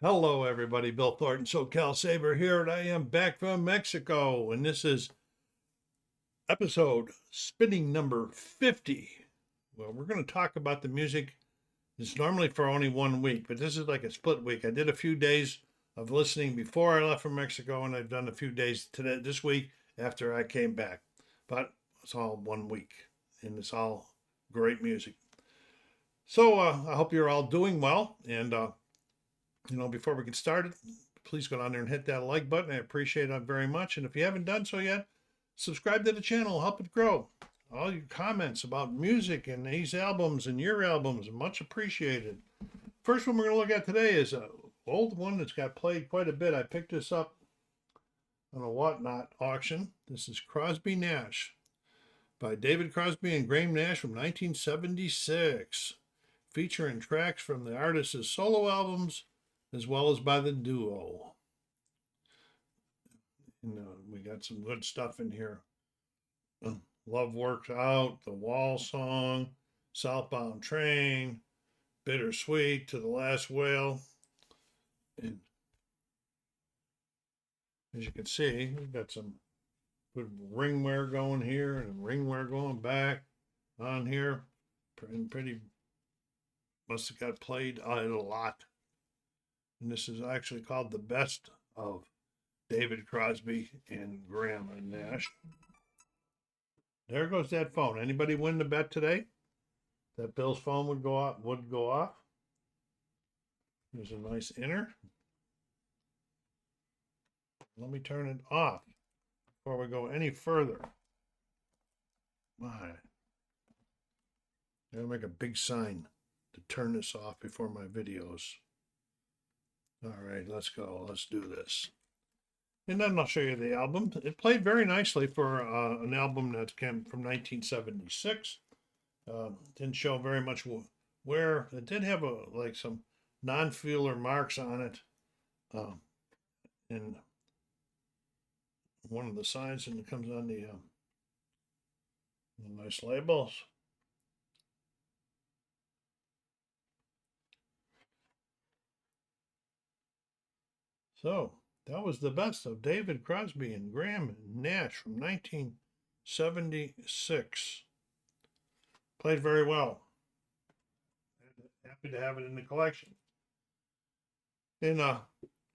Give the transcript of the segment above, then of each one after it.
Hello, everybody. Bill Thornton, SoCal Saber here, and I am back from Mexico. And this is episode spinning number 50. Well, we're going to talk about the music. It's normally for only 1 week, but this is like a split week. I did a few days of listening before I left for Mexico, and I've done a few days today this week after I came back. But it's all 1 week, and it's all great music. So I hope you're all doing well, and before we get started, please go down there and hit that like button. I appreciate it very much. And if you haven't done so yet, subscribe to the channel, help it grow. All your comments about music and these albums and your albums, much appreciated. First one we're going to look at today is an old one that's got played quite a bit. I picked this up on a Whatnot auction. This is Crosby Nash by David Crosby and Graham Nash from 1976, featuring tracks from the artist's solo albums as well as by the duo. We got some good stuff in here. Love Works Out, The Wall Song, Southbound Train, Bittersweet, To the Last Whale. And as you can see, we've got some good ring wear going here and ring wear going back on here. Pretty must have got played a lot. And this is actually called The Best of David Crosby and Graham Nash. There goes that phone. Anybody win the bet today? That Bill's phone would go off. There's a nice inner. Let me turn it off before we go any further. My. I gotta make a big sign to turn this off before my videos. All right, let's go. Let's do this. And then I'll show you the album. It played very nicely for an album that came from 1976. Didn't show very much wear. It did have some non-feeler marks on it. And one of the sides, and it comes on the nice labels. So that was The Best of David Crosby and Graham Nash from 1976. Played very well. Happy to have it in the collection. And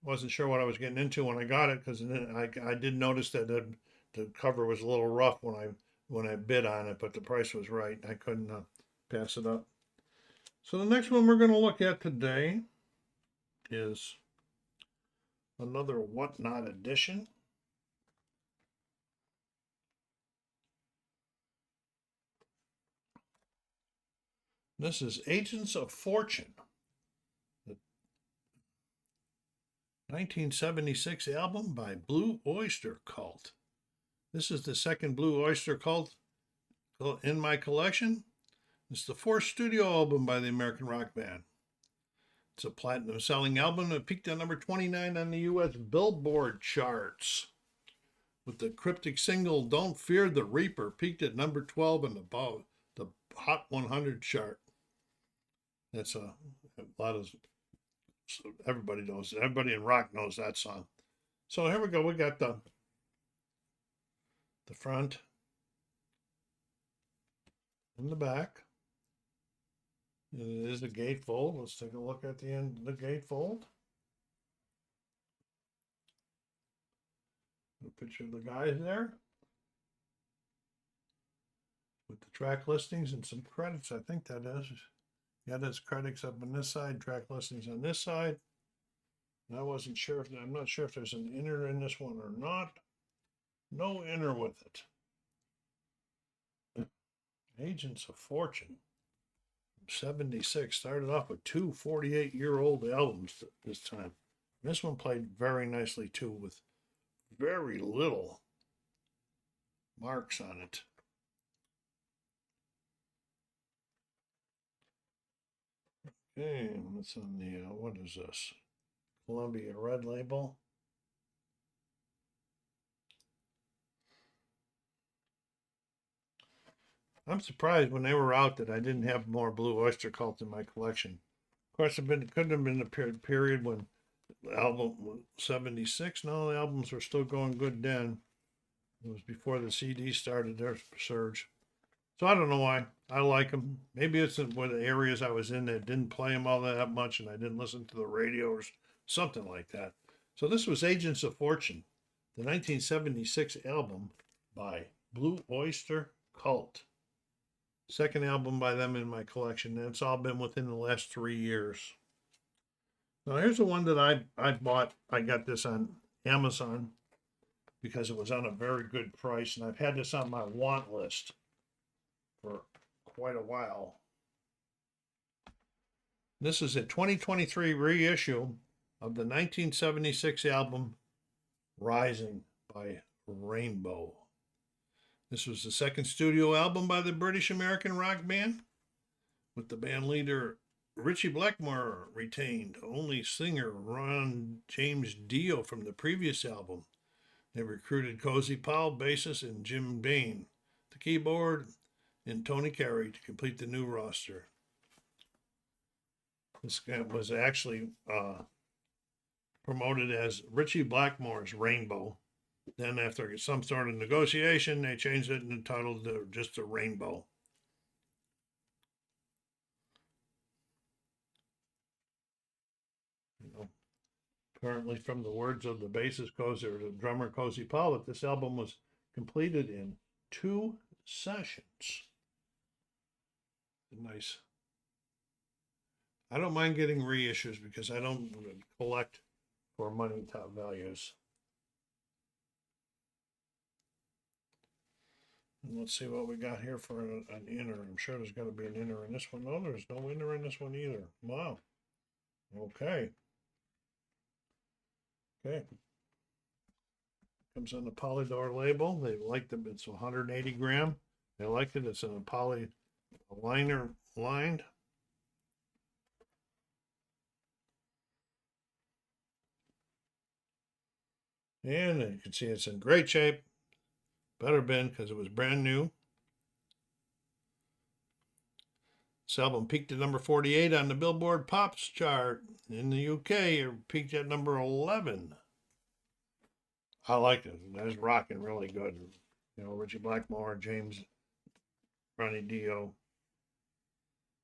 wasn't sure what I was getting into when I got it, because I did notice that the cover was a little rough when I bid on it, but the price was right. I couldn't pass it up. So the next one we're going to look at today is another Whatnot edition. This is Agents of Fortune, the 1976 album by Blue Oyster Cult. This is the second Blue Oyster Cult in my collection. It's the fourth studio album by the American rock band. It's a platinum-selling album that peaked at number 29 on the U.S. Billboard charts, with the cryptic single "Don't Fear the Reaper" peaked at number 12 in the Hot 100 chart. That's a lot of, so everybody knows. Everybody in rock knows that song. So here we go. We got the front and the back. It is a gatefold. Let's take a look at the end of the gatefold. A picture of the guys there with the track listings and some credits. I think that is. Yeah, there's credits up on this side, track listings on this side. And I'm not sure if there's an inner in this one or not. No inner with it. Agents of Fortune. 76 started off with two 48-year-old albums this time. This one played very nicely too, with very little marks on it. Okay, what's on the what is this? Columbia Red label. I'm surprised when they were out that I didn't have more Blue Oyster Cult in my collection. Of course, it couldn't have been the period when album 76. No, the albums were still going good then. It was before the CD started their surge. So I don't know why. I like them. Maybe it's in one of the areas I was in that didn't play them all that much and I didn't listen to the radio or something like that. So this was Agents of Fortune, the 1976 album by Blue Oyster Cult. Second album by them in my collection. And it's all been within the last 3 years. Now here's the one that I bought. I got this on Amazon because it was on a very good price. And I've had this on my want list for quite a while. This is a 2023 reissue of the 1976 album Rising by Rainbow. This was the second studio album by the British American rock band, with the band leader Richie Blackmore retained, only singer Ron James Dio from the previous album. They recruited Cozy Powell, bassist, and Jim Bain, the keyboard, and Tony Carey to complete the new roster. This was actually promoted as Richie Blackmore's Rainbow. Then after some sort of negotiation, they changed it and entitled it just the Rainbow. Apparently from the words of the bassist or the drummer Cozy Powell, that this album was completed in 2 sessions. Nice. I don't mind getting reissues because I don't collect for money top values. And let's see what we got here for an inner. I'm sure there's got to be an inner in this one. No, there's no inner in this one either. Wow. Okay. Okay. Comes on the Polydor label. They liked it. It's 180 gram. They liked it. It's in a poly liner lined. And you can see it's in great shape. Better been because it was brand new. This album peaked at number 48 on the Billboard Pops chart. In the UK, it peaked at number 11. I liked it. It was rocking really good. You know, Richie Blackmore, James, Ronnie Dio.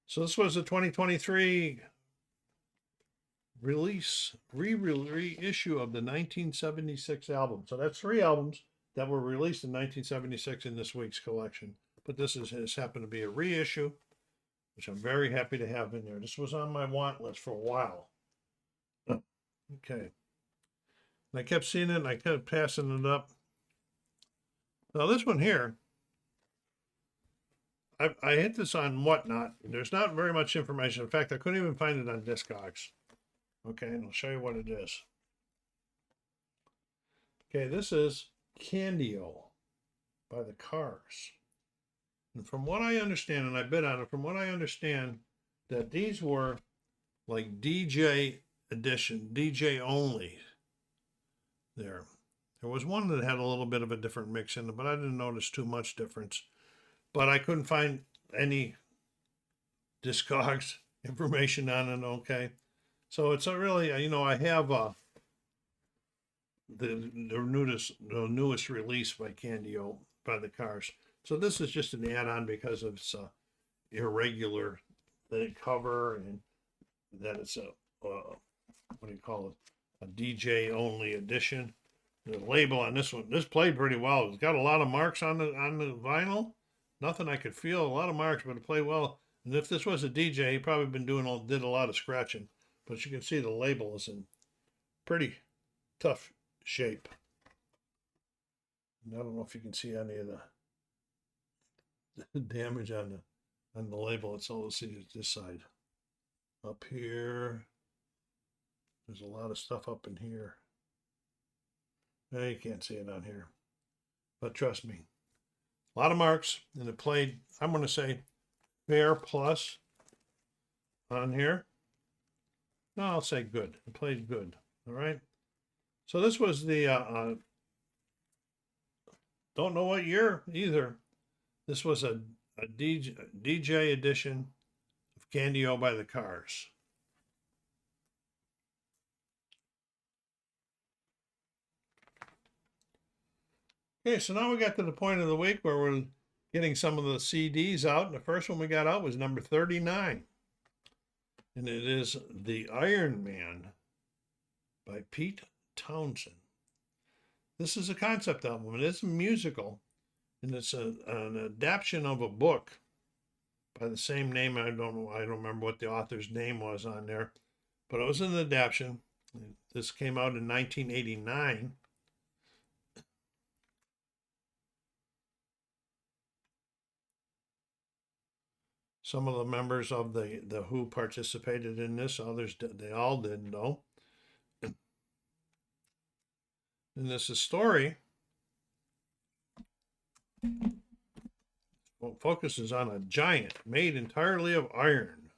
So this was a 2023 reissue of the 1976 album. So that's 3 albums that were released in 1976 in this week's collection. But this has happened to be a reissue, which I'm very happy to have in there. This was on my want list for a while. Okay. And I kept seeing it and I kept passing it up. Now this one here, I hit this on Whatnot. There's not very much information. In fact, I couldn't even find it on Discogs. Okay, and I'll show you what it is. Okay, this is Candio by the Cars. And from what I understand, and I bid on it, from what I understand, that these were like DJ edition, DJ only there. There was one that had a little bit of a different mix in it, but I didn't notice too much difference. But I couldn't find any Discogs information on it, okay? So it's a really, you know, I have the newest release by Candio by the Cars. So this is just an add-on because of its irregular cover and that it's a what do you call it? A DJ only edition. The label on this one, this played pretty well. It's got a lot of marks on the vinyl. Nothing I could feel. A lot of marks, but it played well. And if this was a DJ, he probably did a lot of scratching. But you can see the label is in pretty tough shape. And I don't know if you can see any of the damage on the label. It's all to see this side. Up here, there's a lot of stuff up in here. You can't see it on here, but trust me, a lot of marks, and it played, I'm going to say, fair plus on here. No, I'll say good. It played good. All right. So this was the, don't know what year either. This was a DJ edition of Candio by the Cars. Okay, so now we got to the point of the week where we're getting some of the CDs out. And the first one we got out was number 39. And it is The Iron Man by Pete Townsend. This is a concept album. It is a musical, and it's an adaptation of a book by the same name. I don't remember what the author's name was on there, but it was an adaptation. This came out in 1989. Some of the members of the Who participated in this. Others, they all didn't know. And this is a story focuses on a giant made entirely of iron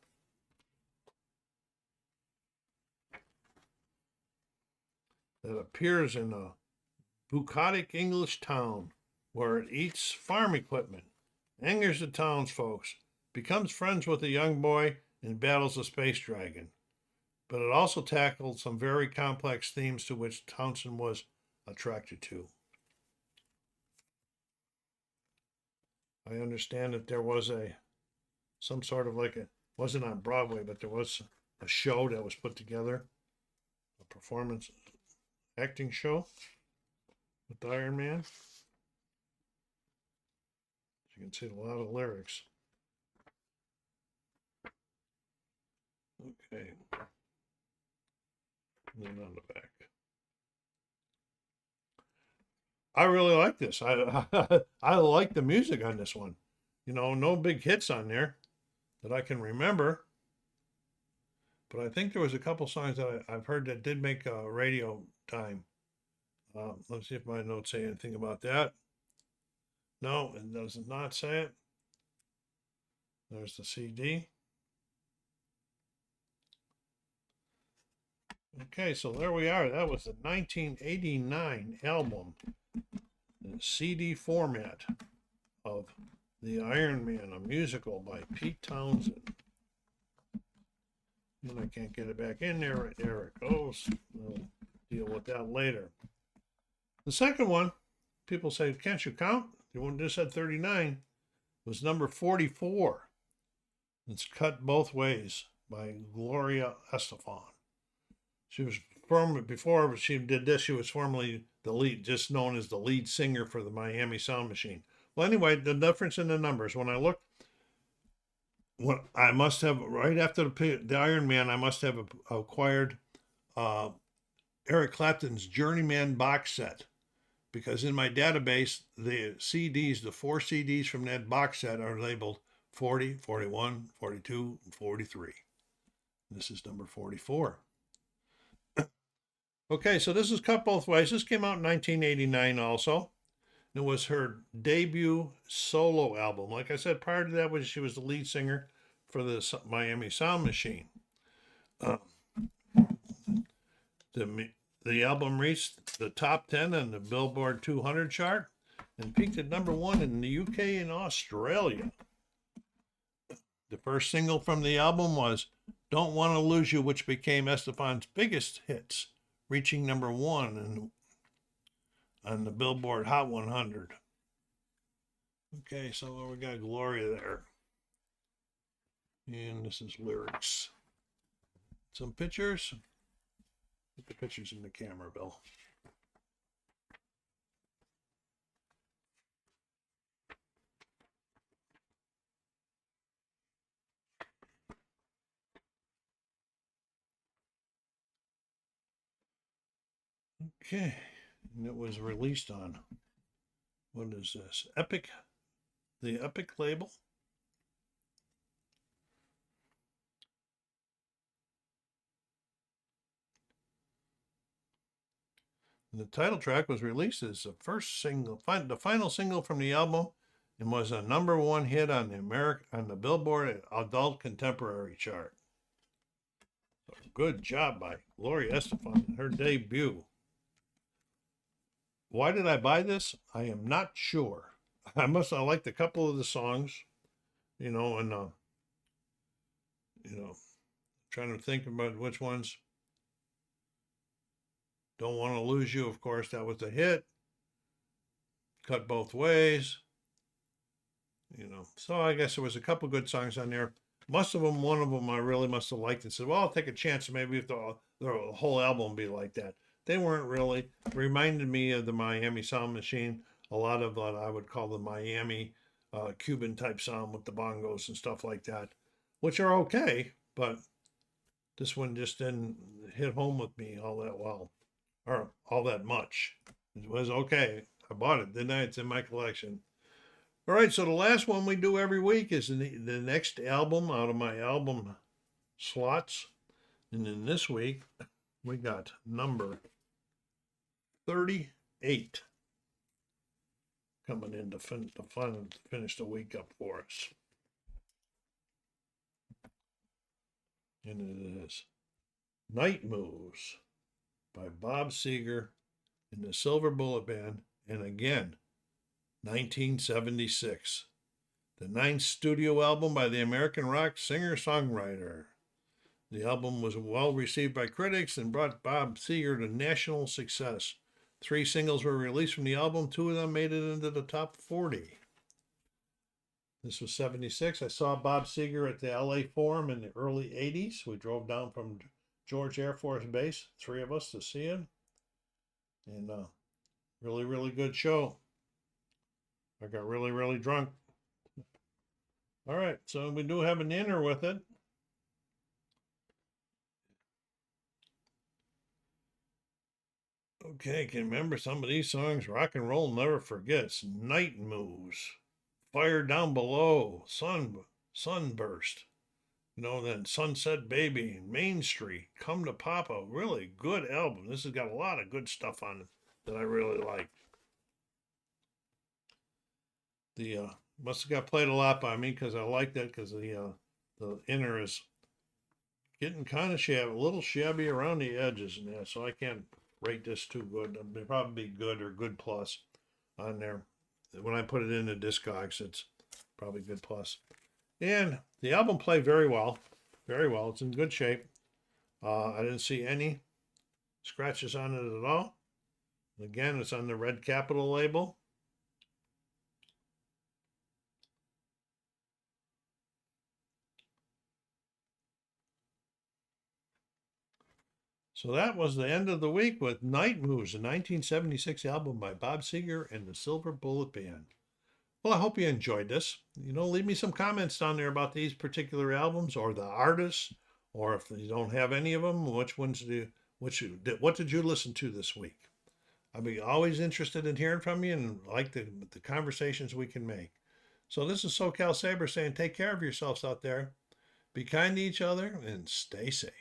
that appears in a bucolic English town where it eats farm equipment, angers the townsfolk, becomes friends with a young boy, and battles a space dragon. But it also tackled some very complex themes to which Townsend was attracted to. I understand that there was some sort of wasn't on Broadway, but there was a show that was put together, a performance acting show with Iron Man. As you can see, a lot of lyrics. Okay. And then on the back. I really like this. I like the music on this one. You know, no big hits on there that I can remember. But I think there was a couple songs that I've heard that did make radio time. Let's see if my notes say anything about that. No, it does not say it. There's the CD. Okay, so there we are. That was the 1989 album in CD format of The Iron Man, a musical by Pete Townsend. And I can't get it back in there. Right there it goes. We'll deal with that later. The second one, people say, can't you count? The one just said 39 was number 44. It's Cut Both Ways by Gloria Estefan. She was before she did this, she was formerly the lead, just known as the lead singer for the Miami Sound Machine. Well, anyway, the difference in the numbers. When I looked, I must have, right after the Iron Man, I must have acquired Eric Clapton's Journeyman box set, because in my database, the CDs, the 4 CDs from that box set are labeled 40, 41, 42, and 43. This is number 44. Okay, so this is Cut Both Ways. This came out in 1989 also. It was her debut solo album. Like I said, prior to that, she was the lead singer for the Miami Sound Machine. The album reached the top 10 on the Billboard 200 chart and peaked at number 1 in the UK and Australia. The first single from the album was Don't Want to Lose You, which became Estefan's biggest hits, reaching number 1 on the Billboard Hot 100. Okay, so we got Gloria there. And this is lyrics. Some pictures. Put the pictures in the camera, Bill. Okay, and it was released on, what is this? Epic, the Epic label. And the title track was released as the first single, the final single from the album, and was a number 1 hit on the Billboard Adult Contemporary chart. So good job by Gloria Estefan in her debut. Why did I buy this? I am not sure. I liked a couple of the songs, and trying to think about which ones. Don't Want to Lose You, of course, that was a hit. Cut Both Ways. So I guess there was a couple good songs on there. Most of them, one of them I really must have liked and said, well, I'll take a chance. Maybe if the whole album be like that. They weren't really. Reminded me of the Miami Sound Machine. A lot of what I would call the Miami Cuban type sound with the bongos and stuff like that, which are okay, but this one just didn't hit home with me all that well, or all that much. It was okay. I bought it, didn't I? It's in my collection. All right, so the last one we do every week is the next album out of my album slots. And then this week, we got number 38 coming in to finish the week up for us. And it is Night Moves by Bob Seger and the Silver Bullet Band. And again, 1976. The 9th studio album by the American rock singer-songwriter. The album was well received by critics and brought Bob Seger to national success. 3 singles were released from the album. 2 of them made it into the top 40. This was 76. I saw Bob Seger at the LA Forum in the early 80s. We drove down from George Air Force Base, 3 of us, to see him. And really, really good show. I got really, really drunk. All right, so we do have an inner with it. Okay, can remember some of these songs. Rock and Roll Never Forgets. Night Moves. Fire Down Below. Sunburst. Then Sunset Baby. Main Street. Come to Papa. Really good album. This has got a lot of good stuff on it that I really like. The must have got played a lot by me because I like that because the inner is getting kind of shabby, a little shabby around the edges and that, so I can't rate this too good. It'll probably be good or good plus on there. When I put it in the Discogs, it's probably good plus. And the album played very well. Very well. It's in good shape. I didn't see any scratches on it at all. Again, it's on the Red Capital label. So that was the end of the week with Night Moves, a 1976 album by Bob Seger and the Silver Bullet Band. Well, I hope you enjoyed this. Leave me some comments down there about these particular albums or the artists, or if you don't have any of them, what did you listen to this week? I'd be always interested in hearing from you and like the conversations we can make. So this is SoCal Saber saying take care of yourselves out there. Be kind to each other and stay safe.